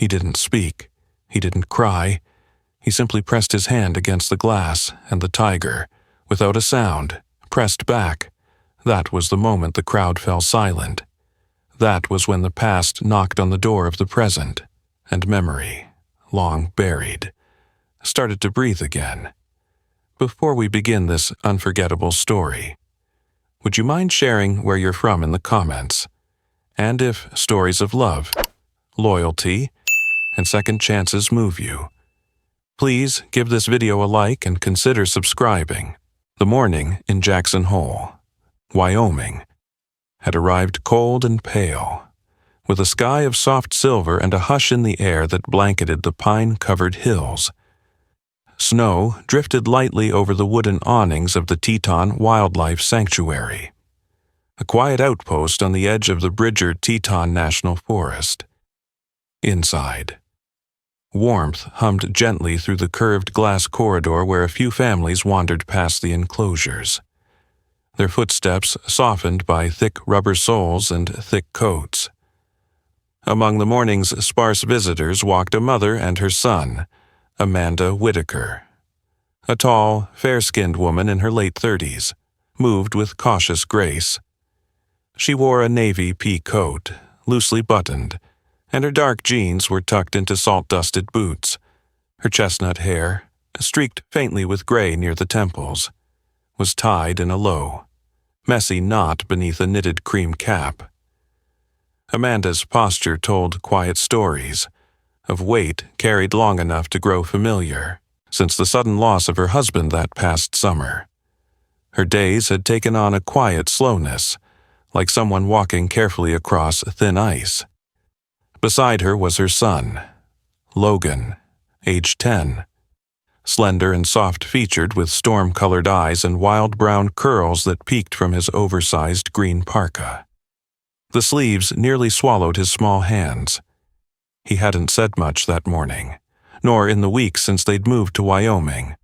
He didn't speak. He didn't cry. He simply pressed his hand against the glass, and the tiger, without a sound, pressed back. That was the moment the crowd fell silent. That was when the past knocked on the door of the present, and memory, long buried, started to breathe again. Before we begin this unforgettable story, would you mind sharing where you're from in the comments? And if stories of love, loyalty, and second chances move you, please give this video a like and consider subscribing. The morning in Jackson Hole, Wyoming, had arrived cold and pale, with a sky of soft silver and a hush in the air that blanketed the pine-covered hills. Snow drifted lightly over the wooden awnings of the Teton Wildlife Sanctuary, a quiet outpost on the edge of the Bridger Teton National Forest. Inside, warmth hummed gently through the curved glass corridor where a few families wandered past the enclosures, their footsteps softened by thick rubber soles and thick coats. Among the morning's sparse visitors walked a mother and her son, Amanda Whitaker, a tall, fair-skinned woman in her late 30s, moved with cautious grace. She wore a navy pea coat, loosely buttoned, and her dark jeans were tucked into salt-dusted boots. Her chestnut hair, streaked faintly with gray near the temples, was tied in a low, messy knot beneath a knitted cream cap. Amanda's posture told quiet stories of weight carried long enough to grow familiar since the sudden loss of her husband that past summer. Her days had taken on a quiet slowness, like someone walking carefully across thin ice. Beside her was her son, Logan, age 10, slender and soft-featured with storm-colored eyes and wild brown curls that peeked from his oversized green parka. The sleeves nearly swallowed his small hands. He hadn't said much that morning, nor in the weeks since they'd moved to Wyoming.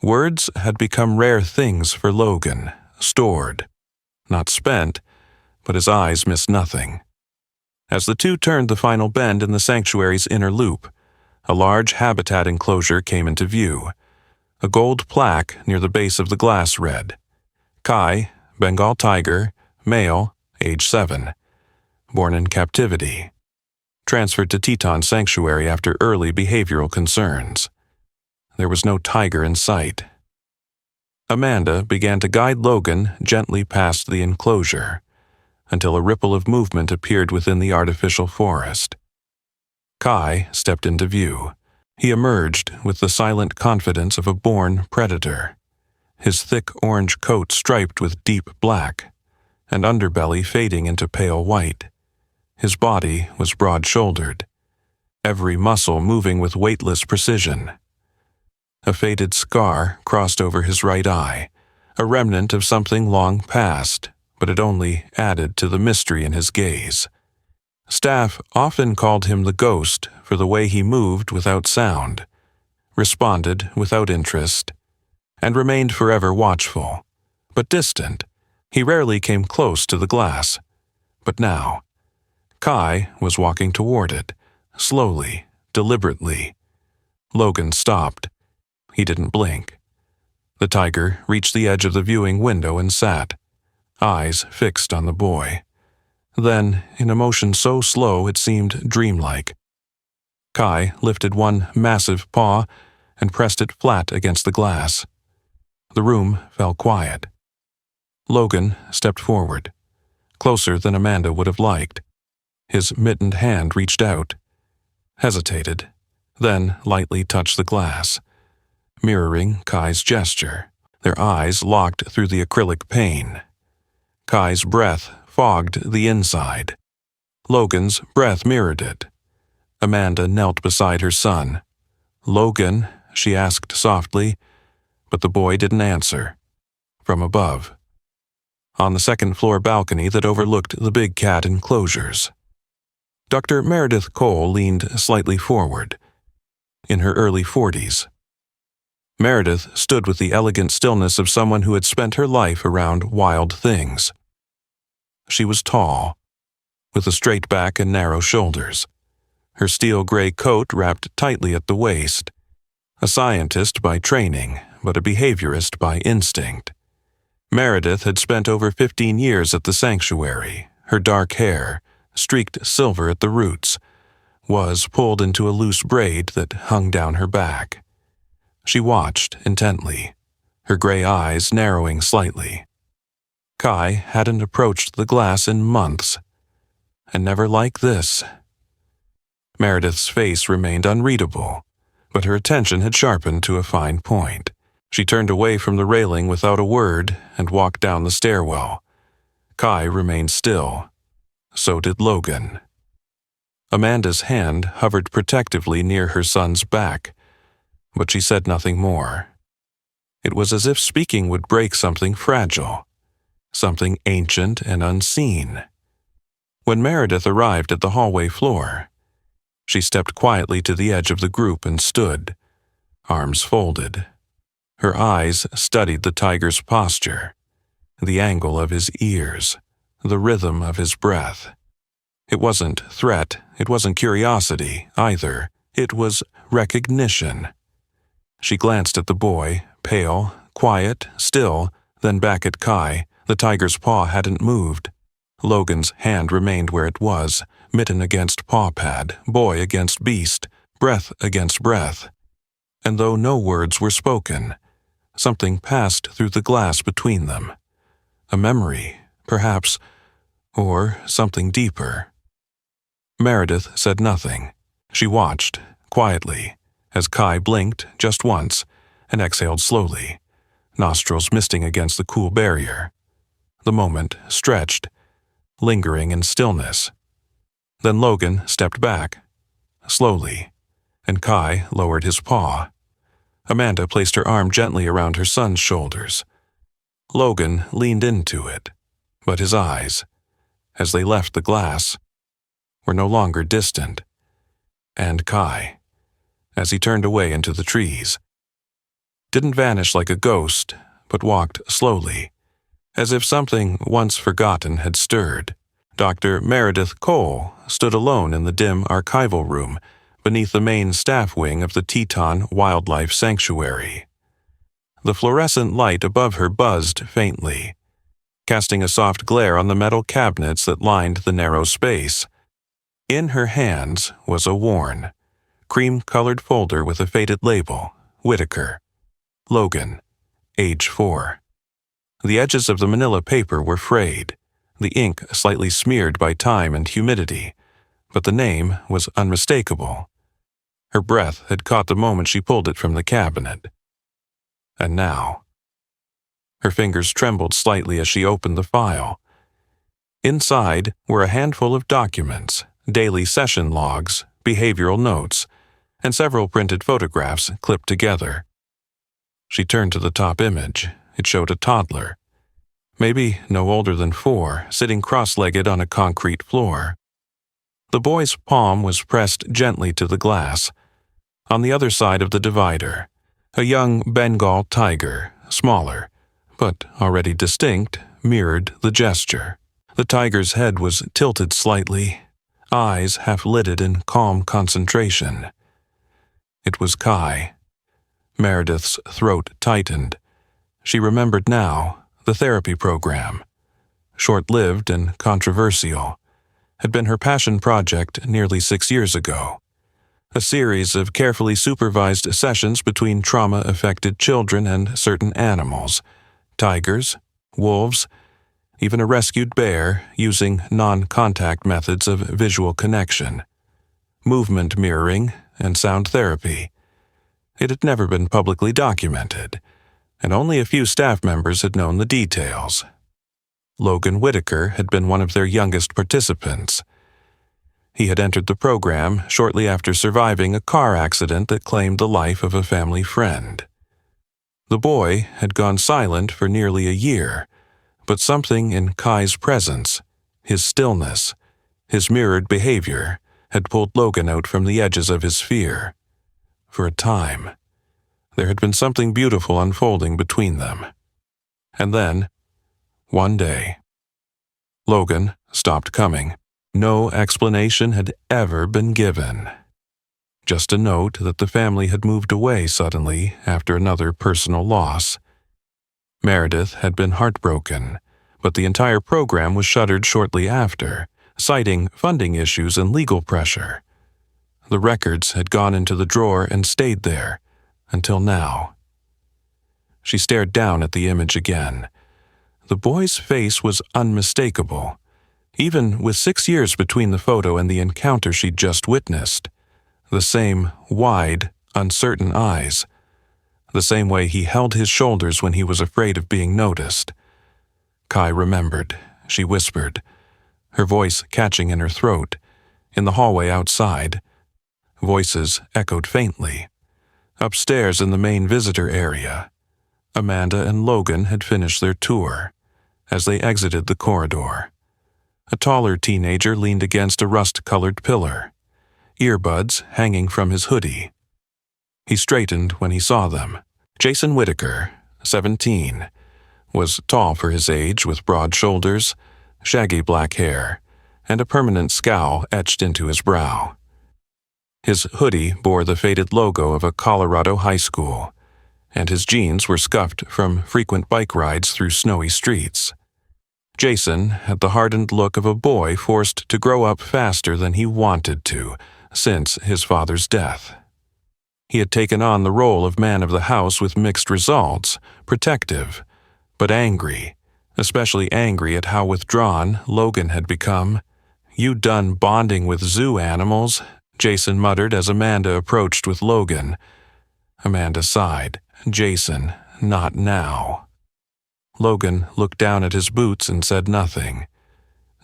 Words had become rare things for Logan, stored, not spent, but his eyes missed nothing. As the two turned the final bend in the sanctuary's inner loop, a large habitat enclosure came into view. A gold plaque near the base of the glass read, Kai, Bengal tiger, male, age 7, born in captivity. Transferred to Teton Sanctuary after early behavioral concerns. There was no tiger in sight. Amanda began to guide Logan gently past the enclosure, until a ripple of movement appeared within the artificial forest. Kai stepped into view. He emerged with the silent confidence of a born predator, his thick orange coat striped with deep black, and underbelly fading into pale white. His body was broad-shouldered, every muscle moving with weightless precision. A faded scar crossed over his right eye, a remnant of something long past, but it only added to the mystery in his gaze. Staff often called him the ghost for the way he moved without sound, responded without interest, and remained forever watchful, but distant. He rarely came close to the glass. But now, Kai was walking toward it, slowly, deliberately. Logan stopped. He didn't blink. The tiger reached the edge of the viewing window and sat, eyes fixed on the boy. Then, in a motion so slow it seemed dreamlike, Kai lifted one massive paw and pressed it flat against the glass. The room fell quiet. Logan stepped forward, closer than Amanda would have liked. His mittened hand reached out, hesitated, then lightly touched the glass, mirroring Kai's gesture. Their eyes locked through the acrylic pane. Kai's breath fogged the inside. Logan's breath mirrored it. Amanda knelt beside her son. "Logan," she asked softly, but the boy didn't answer. From above, on the second-floor balcony that overlooked the big cat enclosures, Dr. Meredith Cole leaned slightly forward, in her early 40s. Meredith stood with the elegant stillness of someone who had spent her life around wild things. She was tall, with a straight back and narrow shoulders, her steel-gray coat wrapped tightly at the waist. A scientist by training, but a behaviorist by instinct. Meredith had spent over 15 years at the sanctuary. Her dark hair, streaked silver at the roots, was pulled into a loose braid that hung down her back. She watched intently, her gray eyes narrowing slightly. Kai hadn't approached the glass in months, and never like this. Meredith's face remained unreadable, but her attention had sharpened to a fine point. She turned away from the railing without a word and walked down the stairwell. Kai remained still. So did Logan. Amanda's hand hovered protectively near her son's back, but she said nothing more. It was as if speaking would break something fragile, something ancient and unseen. When Meredith arrived at the hallway floor, she stepped quietly to the edge of the group and stood, arms folded. Her eyes studied the tiger's posture, the angle of his ears, the rhythm of his breath. It wasn't threat, it wasn't curiosity, either. It was recognition. She glanced at the boy, pale, quiet, still, then back at Kai. The tiger's paw hadn't moved. Logan's hand remained where it was, mitten against paw pad, boy against beast, breath against breath. And though no words were spoken, something passed through the glass between them. A memory, perhaps, or something deeper. Meredith said nothing. She watched, quietly, as Kai blinked just once and exhaled slowly, nostrils misting against the cool barrier. The moment stretched, lingering in stillness. Then Logan stepped back, slowly, and Kai lowered his paw. Amanda placed her arm gently around her son's shoulders. Logan leaned into it, but his eyes, as they left the glass, were no longer distant. And Kai, as he turned away into the trees, didn't vanish like a ghost, but walked slowly, as if something once forgotten had stirred. Dr. Meredith Cole stood alone in the dim archival room beneath the main staff wing of the Teton Wildlife Sanctuary. The fluorescent light above her buzzed faintly, casting a soft glare on the metal cabinets that lined the narrow space. In her hands was a worn, cream-colored folder with a faded label, Whitaker, Logan, age 4. The edges of the manila paper were frayed, the ink slightly smeared by time and humidity, but the name was unmistakable. Her breath had caught the moment she pulled it from the cabinet. And now, her fingers trembled slightly as she opened the file. Inside were a handful of documents, daily session logs, behavioral notes, and several printed photographs clipped together. She turned to the top image. It showed a toddler, maybe no older than 4, sitting cross-legged on a concrete floor. The boy's palm was pressed gently to the glass. On the other side of the divider, a young Bengal tiger, smaller, but already distinct, mirrored the gesture. The tiger's head was tilted slightly, eyes half-lidded in calm concentration. It was Kai. Meredith's throat tightened. She remembered now the therapy program, short-lived and controversial, had been her passion project nearly 6 years ago. A series of carefully supervised sessions between trauma-affected children and certain animals, tigers, wolves, even a rescued bear, using non-contact methods of visual connection, movement mirroring, and sound therapy. It had never been publicly documented, and only a few staff members had known the details. Logan Whitaker had been one of their youngest participants. He had entered the program shortly after surviving a car accident that claimed the life of a family friend. The boy had gone silent for nearly a year, but something in Kai's presence, his stillness, his mirrored behavior, had pulled Logan out from the edges of his fear. For a time, there had been something beautiful unfolding between them. And then, one day, Logan stopped coming. No explanation had ever been given. Just a note that the family had moved away suddenly after another personal loss. Meredith had been heartbroken, but the entire program was shuttered shortly after, citing funding issues and legal pressure. The records had gone into the drawer and stayed there, until now. She stared down at the image again. The boy's face was unmistakable, even with 6 years between the photo and the encounter she'd just witnessed. The same wide, uncertain eyes. The same way he held his shoulders when he was afraid of being noticed. Kai remembered. She whispered, her voice catching in her throat. In the hallway outside, voices echoed faintly. Upstairs in the main visitor area, Amanda and Logan had finished their tour. As they exited the corridor, a taller teenager leaned against a rust-colored pillar, earbuds hanging from his hoodie. He straightened when he saw them. Jason Whitaker, 17, was tall for his age with broad shoulders, shaggy black hair, and a permanent scowl etched into his brow. His hoodie bore the faded logo of a Colorado high school, and his jeans were scuffed from frequent bike rides through snowy streets. Jason had the hardened look of a boy forced to grow up faster than he wanted to since his father's death. He had taken on the role of man of the house with mixed results, protective, but angry, especially angry at how withdrawn Logan had become. "You done bonding with zoo animals?" Jason muttered as Amanda approached with Logan. Amanda sighed. "Jason, not now." Logan looked down at his boots and said nothing.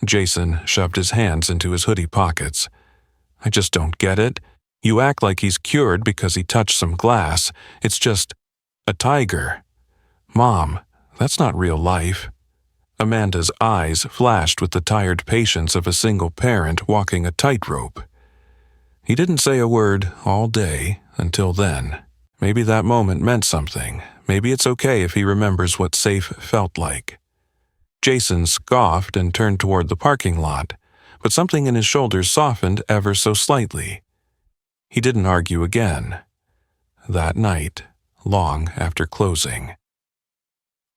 Jason shoved his hands into his hoodie pockets. "I just don't get it. You act like he's cured because he touched some glass. It's just a tiger. Mom, that's not real life." Amanda's eyes flashed with the tired patience of a single parent walking a tightrope. He didn't say a word all day until then. Maybe that moment meant something. Maybe it's okay if he remembers what safe felt like. Jason scoffed and turned toward the parking lot, but something in his shoulders softened ever so slightly. He didn't argue again. That night, long after closing.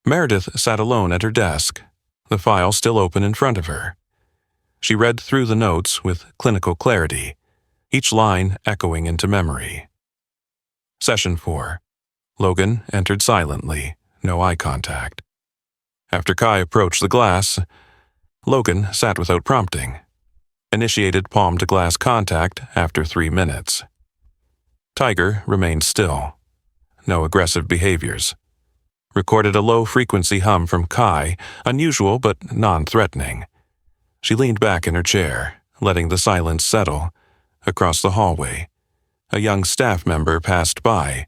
Meredith sat alone at her desk, the file still open in front of her. She read through the notes with clinical clarity, each line echoing into memory. Session 4. Logan entered silently, no eye contact. After Kai approached the glass, Logan sat without prompting. Initiated palm-to-glass contact after 3 minutes. Tiger remained still. No aggressive behaviors. Recorded a low-frequency hum from Kai, unusual but non-threatening. She leaned back in her chair, letting the silence settle. Across the hallway, a young staff member passed by,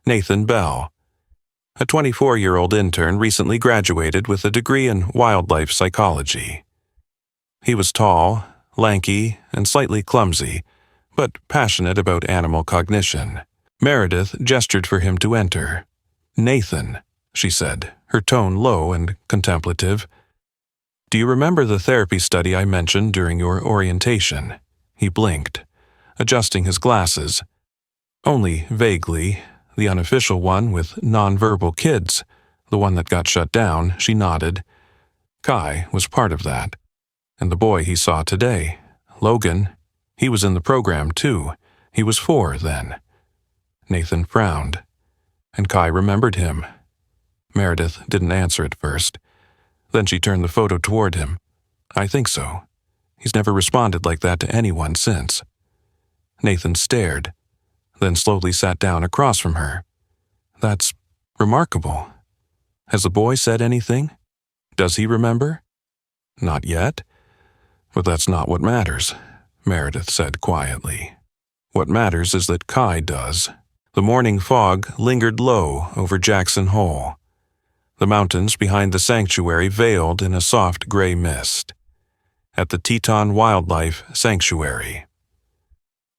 Nathan Bell. A 24-year-old intern recently graduated with a degree in wildlife psychology. He was tall, lanky, and slightly clumsy, but passionate about animal cognition. Meredith gestured for him to enter. "Nathan," she said, her tone low and contemplative. "Do you remember the therapy study I mentioned during your orientation?" He blinked, adjusting his glasses. "Only vaguely. The unofficial one with nonverbal kids. The one that got shut down," she nodded. Kai was part of that. And the boy he saw today, Logan, he was in the program too. He was 4 then. Nathan frowned, and Kai remembered him. Meredith didn't answer at first. Then she turned the photo toward him. "I think so. He's never responded like that to anyone since." Nathan stared, then slowly sat down across from her. "That's remarkable. Has the boy said anything? Does he remember?" "Not yet. But that's not what matters," Meredith said quietly. "What matters is that Kai does." The morning fog lingered low over Jackson Hole. The mountains behind the sanctuary veiled in a soft gray mist. At the Teton Wildlife Sanctuary,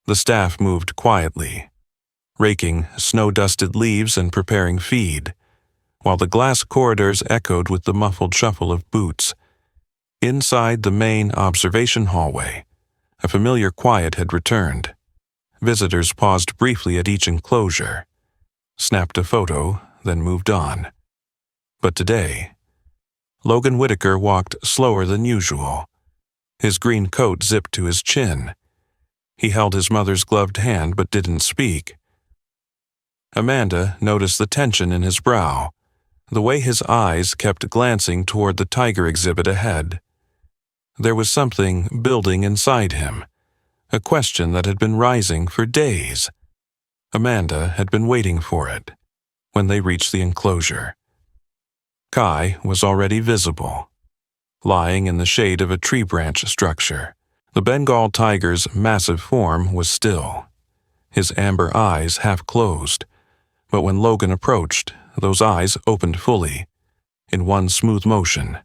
the staff moved quietly, raking snow-dusted leaves and preparing feed, while the glass corridors echoed with the muffled shuffle of boots. Inside the main observation hallway, a familiar quiet had returned. Visitors paused briefly at each enclosure, snapped a photo, then moved on. But today, Logan Whitaker walked slower than usual, his green coat zipped to his chin. He held his mother's gloved hand but didn't speak. Amanda noticed the tension in his brow, the way his eyes kept glancing toward the tiger exhibit ahead. There was something building inside him, a question that had been rising for days. Amanda had been waiting for it. When they reached the enclosure, Kai was already visible, lying in the shade of a tree branch structure. The Bengal tiger's massive form was still, his amber eyes half closed, but when Logan approached, those eyes opened fully. In one smooth motion,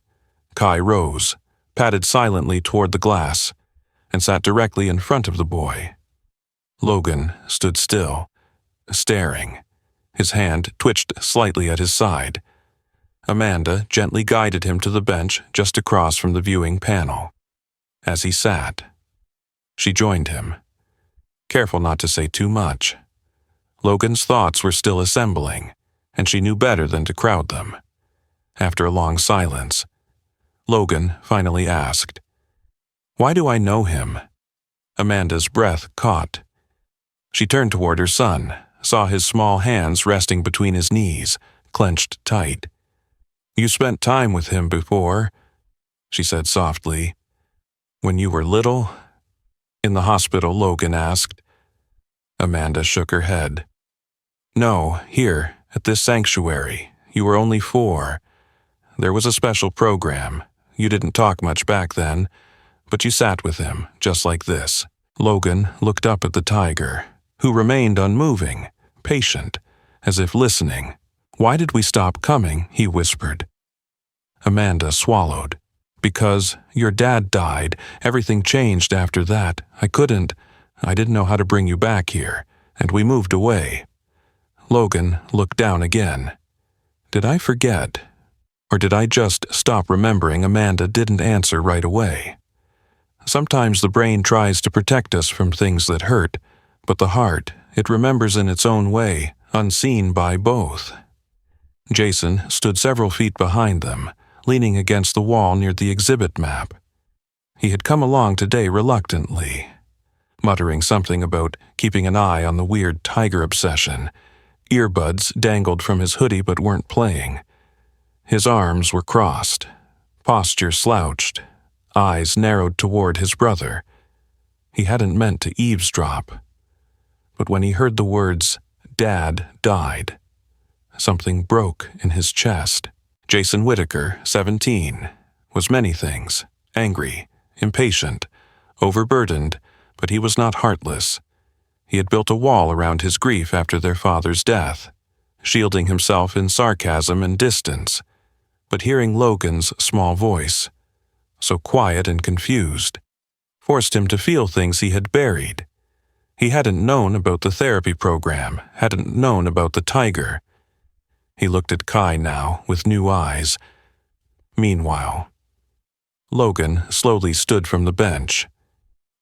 Kai rose, padded silently toward the glass, and sat directly in front of the boy. Logan stood still, staring. His hand twitched slightly at his side. Amanda gently guided him to the bench just across from the viewing panel. As he sat, she joined him, careful not to say too much. Logan's thoughts were still assembling, and she knew better than to crowd them. After a long silence, Logan finally asked, "Why do I know him?" Amanda's breath caught. She turned toward her son, saw his small hands resting between his knees, clenched tight. "You spent time with him before," she said softly. "When you were little?" "In the hospital?" Logan asked. Amanda shook her head. "No, here, at this sanctuary. You were only 4. There was a special program. You didn't talk much back then, but you sat with him, just like this." Logan looked up at the tiger, who remained unmoving, patient, as if listening. "Why did we stop coming?" he whispered. Amanda swallowed. "Because your dad died. Everything changed after that. I didn't know how to bring you back here, and we moved away." Logan looked down again. Did I forget? Or did I just stop remembering Amanda didn't answer right away? Sometimes the brain tries to protect us from things that hurt, but the heart, it remembers in its own way, unseen by both. Jason stood several feet behind them, leaning against the wall near the exhibit map. He had come along today reluctantly, muttering something about keeping an eye on the weird tiger obsession. Earbuds dangled from his hoodie but weren't playing. His arms were crossed, posture slouched, eyes narrowed toward his brother. He hadn't meant to eavesdrop. But when he heard the words, "Dad died," something broke in his chest. Jason Whitaker, 17, was many things: angry, impatient, overburdened, but he was not heartless. He had built a wall around his grief after their father's death, shielding himself in sarcasm and distance. But hearing Logan's small voice, so quiet and confused, forced him to feel things he had buried. He hadn't known about the therapy program, hadn't known about the tiger. He looked at Kai now with new eyes. Meanwhile, Logan slowly stood from the bench.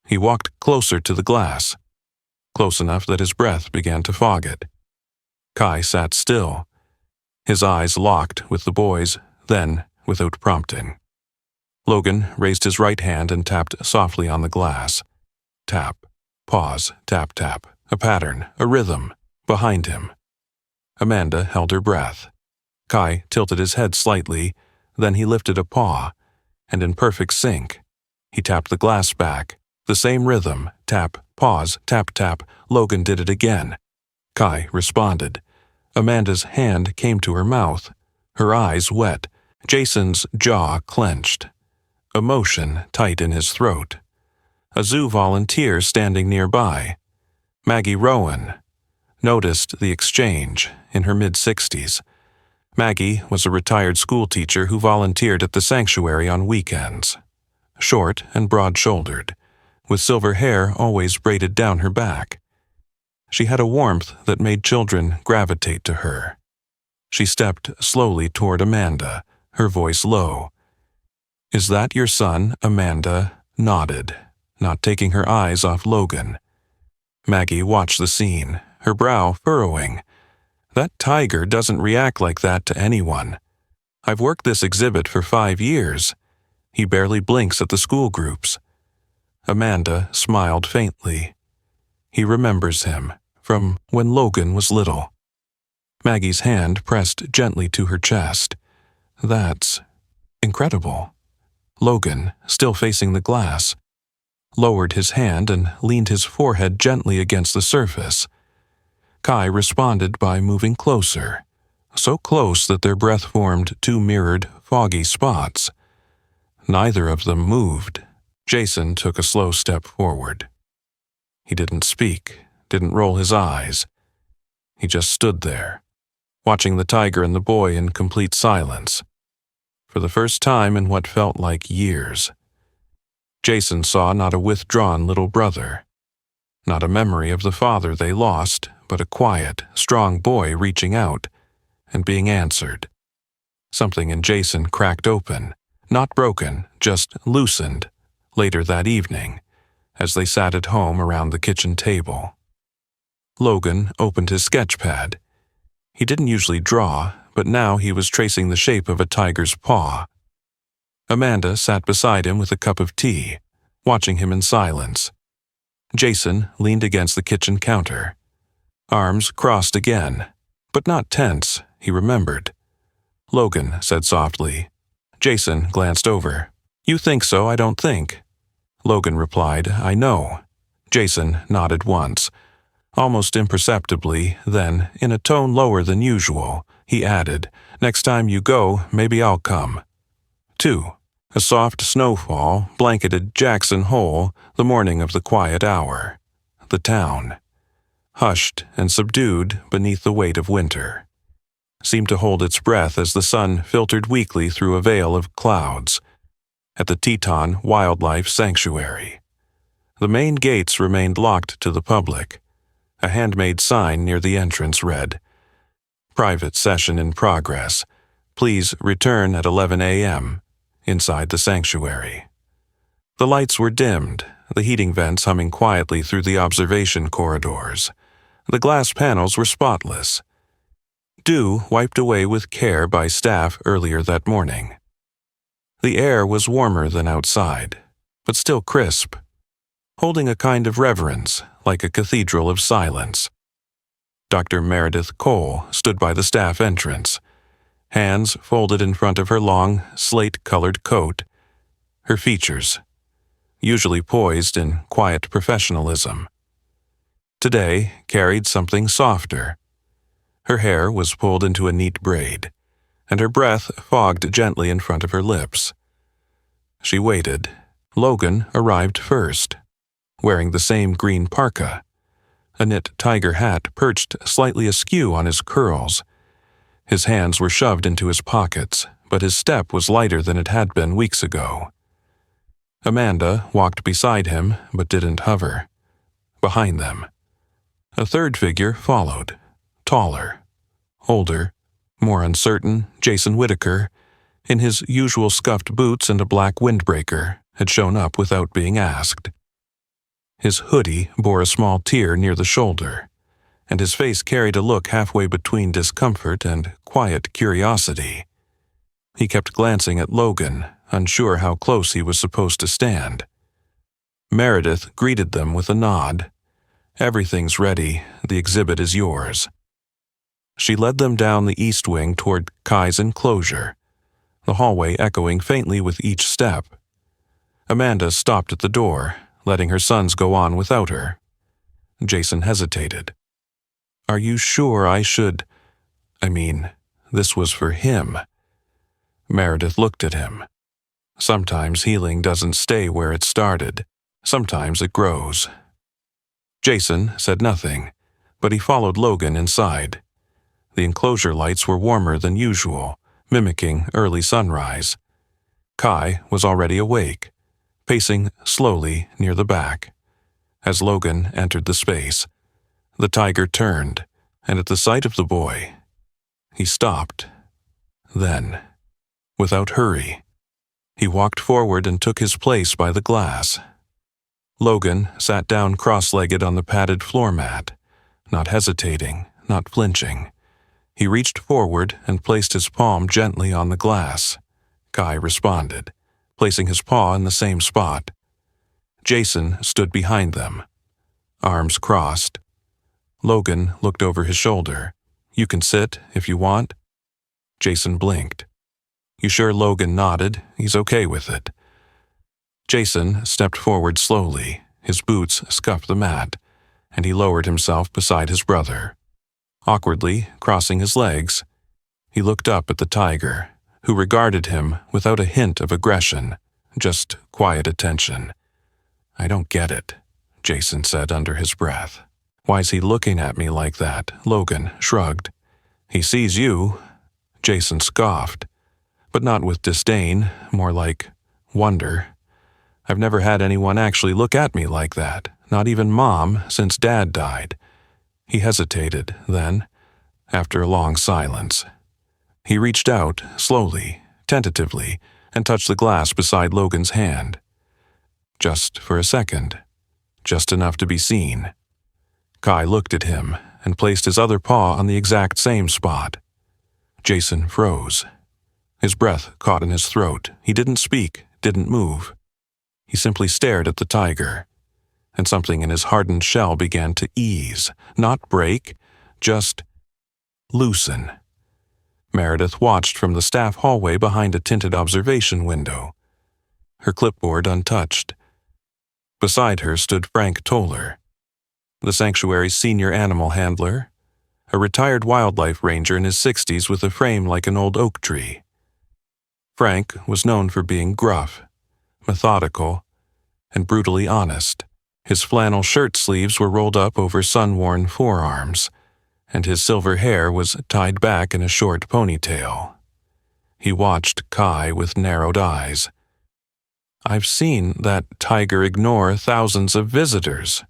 He walked closer to the glass, close enough that his breath began to fog it. Kai sat still, his eyes locked with the boy's, then, without prompting. Logan raised his right hand and tapped softly on the glass. Tap, pause, tap, tap, a pattern, a rhythm, behind him. Amanda held her breath. Kai tilted his head slightly, then he lifted a paw, and in perfect sync, he tapped the glass back. The same rhythm, tap, pause, tap, tap. Logan did it again. Kai responded. Amanda's hand came to her mouth, her eyes wet. Jason's jaw clenched, emotion tight in his throat. A zoo volunteer standing nearby, Maggie Rowan, noticed the exchange in her mid-60s. Maggie was a retired schoolteacher who volunteered at the sanctuary on weekends. Short and broad-shouldered, with silver hair always braided down her back. She had a warmth that made children gravitate to her. She stepped slowly toward Amanda, her voice low. "Is that your son?" Amanda nodded, not taking her eyes off Logan. Maggie watched the scene, her brow furrowing. "That tiger doesn't react like that to anyone. I've worked this exhibit for 5 years. He barely blinks at the school groups." Amanda smiled faintly. "He remembers him, from when Logan was little." Maggie's hand pressed gently to her chest. "That's incredible." Logan, still facing the glass, lowered his hand and leaned his forehead gently against the surface. Kai responded by moving closer, so close that their breath formed 2 mirrored, foggy spots. Neither of them moved. Jason took a slow step forward. He didn't speak, didn't roll his eyes. He just stood there, watching the tiger and the boy in complete silence. For the first time in what felt like years, Jason saw not a withdrawn little brother, not a memory of the father they lost, but a quiet, strong boy reaching out and being answered. Something in Jason cracked open, not broken, just loosened, later that evening, as they sat at home around the kitchen table. Logan opened his sketch pad. He didn't usually draw, but now he was tracing the shape of a tiger's paw. Amanda sat beside him with a cup of tea, watching him in silence. Jason leaned against the kitchen counter. Arms crossed again, but not tense, he remembered. Logan said softly. Jason glanced over. "You think so, I don't think." Logan replied, "I know." Jason nodded once. Almost imperceptibly, then, in a tone lower than usual, he added, "Next time you go, maybe I'll come." 2. A soft snowfall blanketed Jackson Hole the morning of the quiet hour. The town, hushed and subdued beneath the weight of winter, seemed to hold its breath as the sun filtered weakly through a veil of clouds. At the Teton Wildlife Sanctuary, the main gates remained locked to the public. A handmade sign near the entrance read, "Private session in progress. Please return at 11 a.m. inside the sanctuary." The lights were dimmed, the heating vents humming quietly through the observation corridors. The glass panels were spotless. Dew wiped away with care by staff earlier that morning. The air was warmer than outside, but still crisp, holding a kind of reverence, like a cathedral of silence. Dr. Meredith Cole stood by the staff entrance, hands folded in front of her long, slate-colored coat. Her features, usually poised in quiet professionalism, today carried something softer. Her hair was pulled into a neat braid, and her breath fogged gently in front of her lips. She waited. Logan arrived first, wearing the same green parka, a knit tiger hat perched slightly askew on his curls. His hands were shoved into his pockets, but his step was lighter than it had been weeks ago. Amanda walked beside him, but didn't hover. Behind them, a third figure followed, taller, older, more uncertain. Jason Whitaker, in his usual scuffed boots and a black windbreaker, had shown up without being asked. His hoodie bore a small tear near the shoulder, and his face carried a look halfway between discomfort and quiet curiosity. He kept glancing at Logan, unsure how close he was supposed to stand. Meredith greeted them with a nod. "Everything's ready. The exhibit is yours." She led them down the east wing toward Kai's enclosure, the hallway echoing faintly with each step. Amanda stopped at the door, letting her sons go on without her. Jason hesitated. "Are you sure I should? I mean, this was for him." Meredith looked at him. Sometimes healing doesn't stay where it started. Sometimes it grows. Jason said nothing, but he followed Logan inside. The enclosure lights were warmer than usual, mimicking early sunrise. Kai was already awake, pacing slowly near the back. As Logan entered the space, the tiger turned, and at the sight of the boy, he stopped. Then, without hurry, He walked forward and took his place by the glass. Logan sat down cross-legged on the padded floor mat, not hesitating, not flinching. He reached forward and placed his palm gently on the glass. Kai responded, placing his paw in the same spot. Jason stood behind them, arms crossed. Logan looked over his shoulder. "You can sit if you want." Jason blinked. "You sure?" Logan nodded. "He's okay with it." Jason stepped forward slowly. His boots scuffed the mat, and he lowered himself beside his brother. Awkwardly crossing his legs, he looked up at the tiger, who regarded him without a hint of aggression, just quiet attention. "I don't get it," Jason said under his breath. "Why's he looking at me like that?" Logan shrugged. "He sees you," Jason scoffed, but not with disdain, more like wonder. "I've never had anyone actually look at me like that, not even Mom, since Dad died." He hesitated, then, after a long silence, he reached out, slowly, tentatively, and touched the glass beside Logan's hand. Just for a second, just enough to be seen. Kai looked at him and placed his other paw on the exact same spot. Jason froze. His breath caught in his throat. He didn't speak, didn't move. He simply stared at the tiger, and something in his hardened shell began to ease, not break, just loosen. Meredith watched from the staff hallway behind a tinted observation window, her clipboard untouched. Beside her stood Frank Toller, the sanctuary's senior animal handler, a retired wildlife ranger in his 60s with a frame like an old oak tree. Frank was known for being gruff, methodical, and brutally honest. His flannel shirt sleeves were rolled up over sun-worn forearms, and his silver hair was tied back in a short ponytail. He watched Kai with narrowed eyes. "I've seen that tiger ignore thousands of visitors."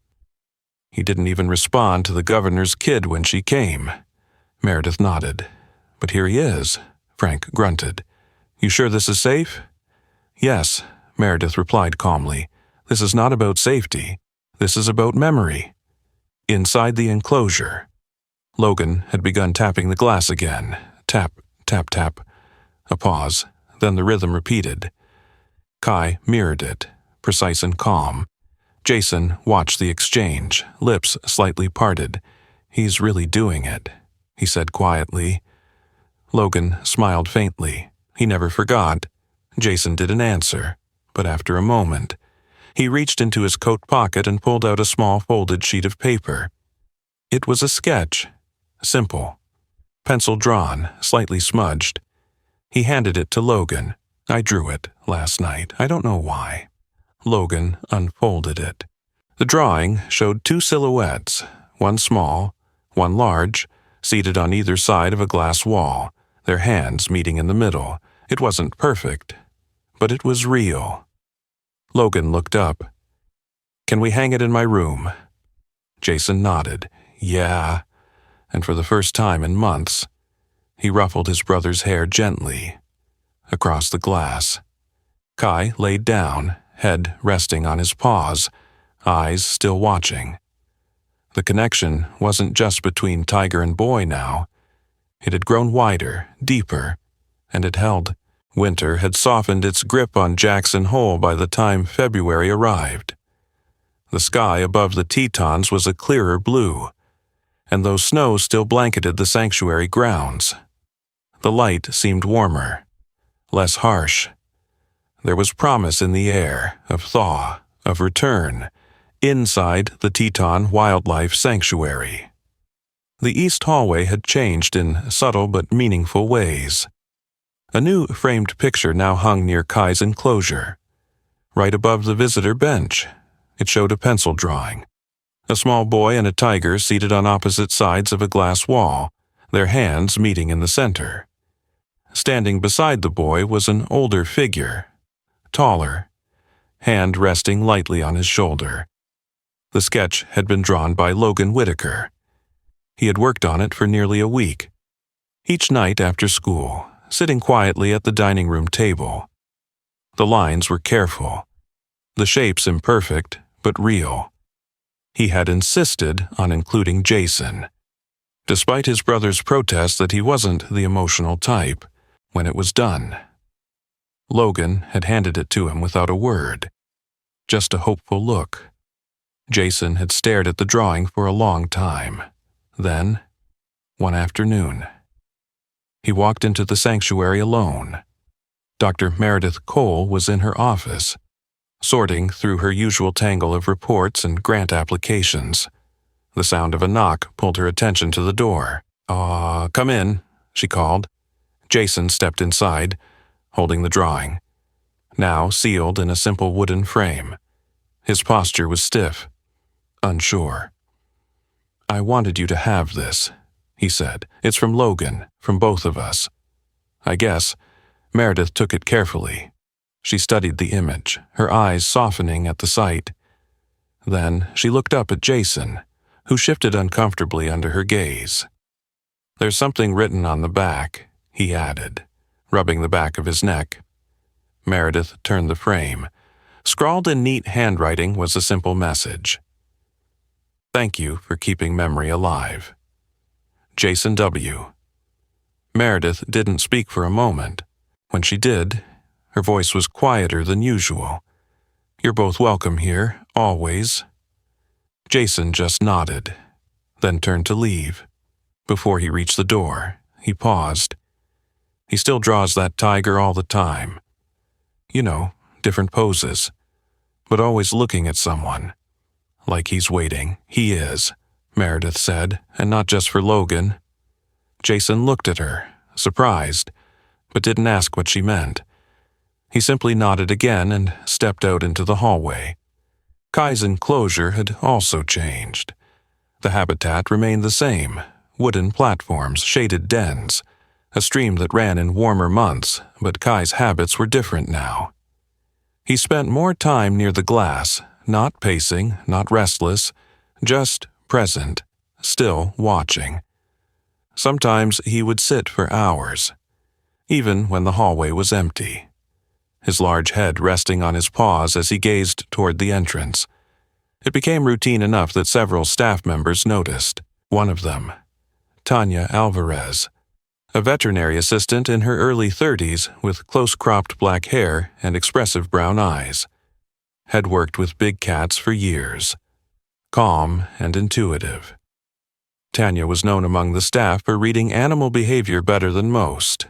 "He didn't even respond to the governor's kid when she came." Meredith nodded. "But here he is," Frank grunted. "You sure this is safe?" "Yes," Meredith replied calmly. "This is not about safety. This is about memory." Inside the enclosure, Logan had begun tapping the glass again. Tap, tap, tap. A pause, then the rhythm repeated. Kai mirrored it, precise and calm. Jason watched the exchange, lips slightly parted. "He's really doing it," he said quietly. Logan smiled faintly. He never forgot. Jason didn't answer, but after a moment, he reached into his coat pocket and pulled out a small folded sheet of paper. It was a sketch, simple, pencil drawn, slightly smudged. He handed it to Logan. "I drew it last night. I don't know why." Logan unfolded it. The drawing showed two silhouettes, one small, one large, seated on either side of a glass wall, their hands meeting in the middle. It wasn't perfect, but it was real. Logan looked up. "Can we hang it in my room?" Jason nodded. "Yeah." And for the first time in months, he ruffled his brother's hair gently across the glass. Kai laid down, head resting on his paws, eyes still watching. The connection wasn't just between tiger and boy now. It had grown wider, deeper, and it held. Winter had softened its grip on Jackson Hole by the time February arrived. The sky above the Tetons was a clearer blue, and though snow still blanketed the sanctuary grounds, the light seemed warmer, less harsh. There was promise in the air, of thaw, of return, inside the Teton Wildlife Sanctuary. The east hallway had changed in subtle but meaningful ways. A new framed picture now hung near Kai's enclosure. Right above the visitor bench, it showed a pencil drawing. A small boy and a tiger seated on opposite sides of a glass wall, their hands meeting in the center. Standing beside the boy was an older figure, taller, hand resting lightly on his shoulder. The sketch had been drawn by Logan Whitaker. He had worked on it for nearly a week. Each night after school, sitting quietly at the dining room table, The lines were careful, the shapes imperfect but real. He had insisted on including Jason, despite his brother's protest that he wasn't the emotional type. When it was done, Logan had handed it to him without a word, just a hopeful look. Jason had stared at the drawing for a long time. Then, one afternoon, he walked into the sanctuary alone. Dr. Meredith Cole was in her office, sorting through her usual tangle of reports and grant applications. The sound of a knock pulled her attention to the door. Come in," she called. Jason stepped inside, holding the drawing, now sealed in a simple wooden frame. His posture was stiff, unsure. "I wanted you to have this," he said. "It's from Logan, from both of us." I guess Meredith took it carefully. She studied the image, her eyes softening at the sight. Then she looked up at Jason, who shifted uncomfortably under her gaze. "There's something written on the back," he added, rubbing the back of his neck. Meredith turned the frame. Scrawled in neat handwriting was a simple message. "Thank you for keeping memory alive. Jason W." Meredith didn't speak for a moment. When she did, her voice was quieter than usual. "You're both welcome here, always." Jason just nodded, then turned to leave. Before he reached the door, he paused. He still draws that tiger all the time. You know, different poses, but always looking at someone. "Like he's waiting. He is," Meredith said, "and not just for Logan." Jason looked at her, surprised, but didn't ask what she meant. He simply nodded again and stepped out into the hallway. Kai's enclosure had also changed. The habitat remained the same: wooden platforms, shaded dens, a stream that ran in warmer months, but Kai's habits were different now. He spent more time near the glass, not pacing, not restless, just present, still watching. Sometimes he would sit for hours, even when the hallway was empty, his large head resting on his paws as he gazed toward the entrance. It became routine enough that several staff members noticed. One of them, Tanya Alvarez, a veterinary assistant in her early 30s with close-cropped black hair and expressive brown eyes, had worked with big cats for years, calm and intuitive. Tanya was known among the staff for reading animal behavior better than most.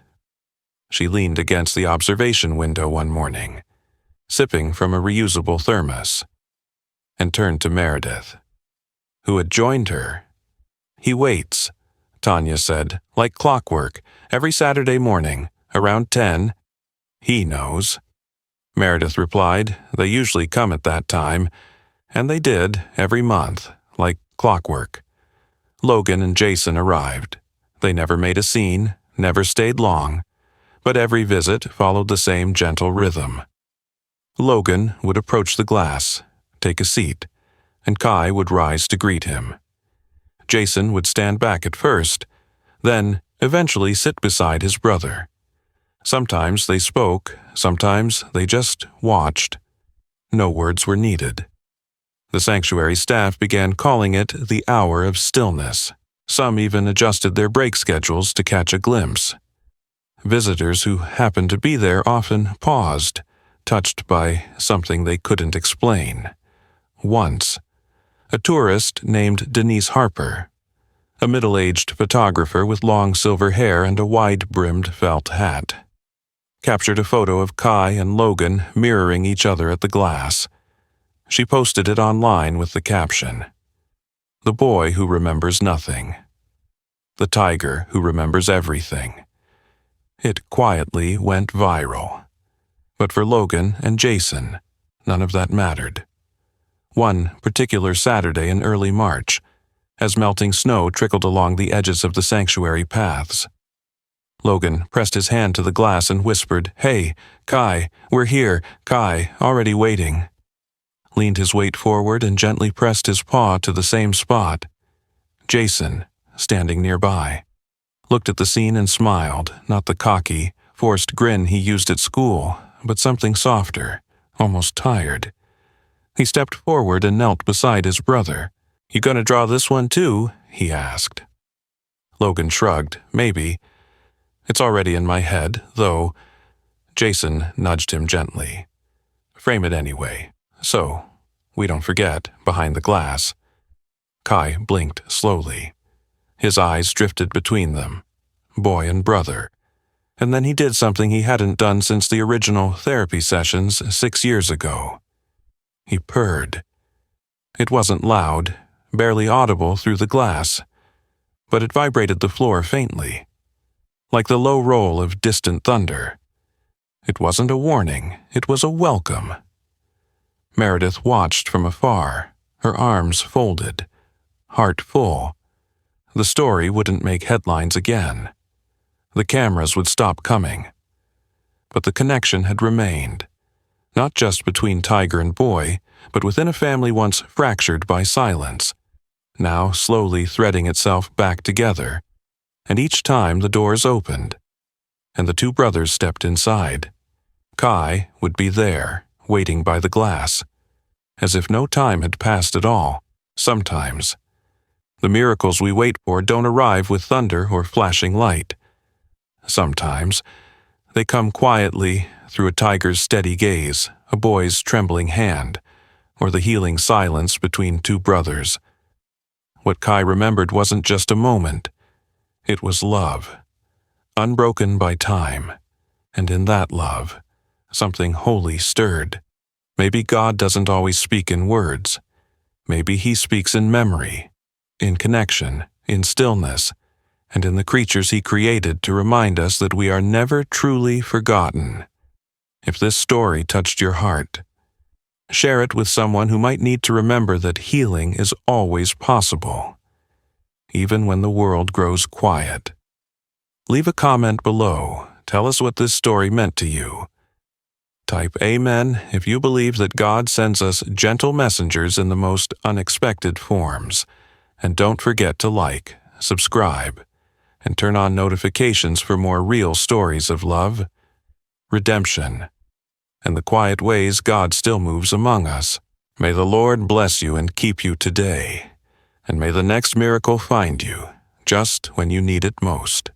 She leaned against the observation window one morning, sipping from a reusable thermos, and turned to Meredith, who had joined her. "He waits," Tanya said, "like clockwork, every Saturday morning, around 10. He knows." Meredith replied, "They usually come at that time," and they did, every month, like clockwork. Logan and Jason arrived. They never made a scene, never stayed long, but every visit followed the same gentle rhythm. Logan would approach the glass, take a seat, and Kai would rise to greet him. Jason would stand back at first, then eventually sit beside his brother. Sometimes they spoke, sometimes they just watched. No words were needed. The sanctuary staff began calling it the hour of stillness. Some even adjusted their break schedules to catch a glimpse. Visitors who happened to be there often paused, touched by something they couldn't explain. Once, a tourist named Denise Harper, a middle-aged photographer with long silver hair and a wide-brimmed felt hat, captured a photo of Kai and Logan mirroring each other at the glass. She posted it online with the caption, "The boy who remembers nothing. The tiger who remembers everything." It quietly went viral. But for Logan and Jason, none of that mattered. One particular Saturday in early March, as melting snow trickled along the edges of the sanctuary paths, Logan pressed his hand to the glass and whispered, "Hey, Kai, we're here, Kai, already waiting," leaned his weight forward and gently pressed his paw to the same spot. Jason, standing nearby, looked at the scene and smiled, not the cocky, forced grin he used at school, but something softer, almost tired. He stepped forward and knelt beside his brother. "You gonna draw this one too?" he asked. Logan shrugged. "Maybe. It's already in my head, though." Jason nudged him gently. "Frame it anyway, so we don't forget behind the glass." Kai blinked slowly. His eyes drifted between them, boy and brother. And then he did something he hadn't done since the original therapy sessions 6 years ago. He purred. It wasn't loud, barely audible through the glass, but it vibrated the floor faintly, like the low roll of distant thunder. It wasn't a warning, it was a welcome. Meredith watched from afar, her arms folded, heart full. The story wouldn't make headlines again. The cameras would stop coming. But the connection had remained, not just between tiger and boy, but within a family once fractured by silence, now slowly threading itself back together. And each time the doors opened, and the two brothers stepped inside. Kai would be there, waiting by the glass, as if no time had passed at all. Sometimes the miracles we wait for don't arrive with thunder or flashing light. Sometimes they come quietly through a tiger's steady gaze, a boy's trembling hand, or the healing silence between two brothers. What Kai remembered wasn't just a moment. It was love, unbroken by time, and in that love, something holy stirred. Maybe God doesn't always speak in words. Maybe he speaks in memory, in connection, in stillness, and in the creatures he created to remind us that we are never truly forgotten. If this story touched your heart, share it with someone who might need to remember that healing is always possible, even when the world grows quiet. Leave a comment below. Tell us what this story meant to you. Type Amen if you believe that God sends us gentle messengers in the most unexpected forms. And don't forget to like, subscribe, and turn on notifications for more real stories of love, redemption, and the quiet ways God still moves among us. May the Lord bless you and keep you today, and may the next miracle find you just when you need it most.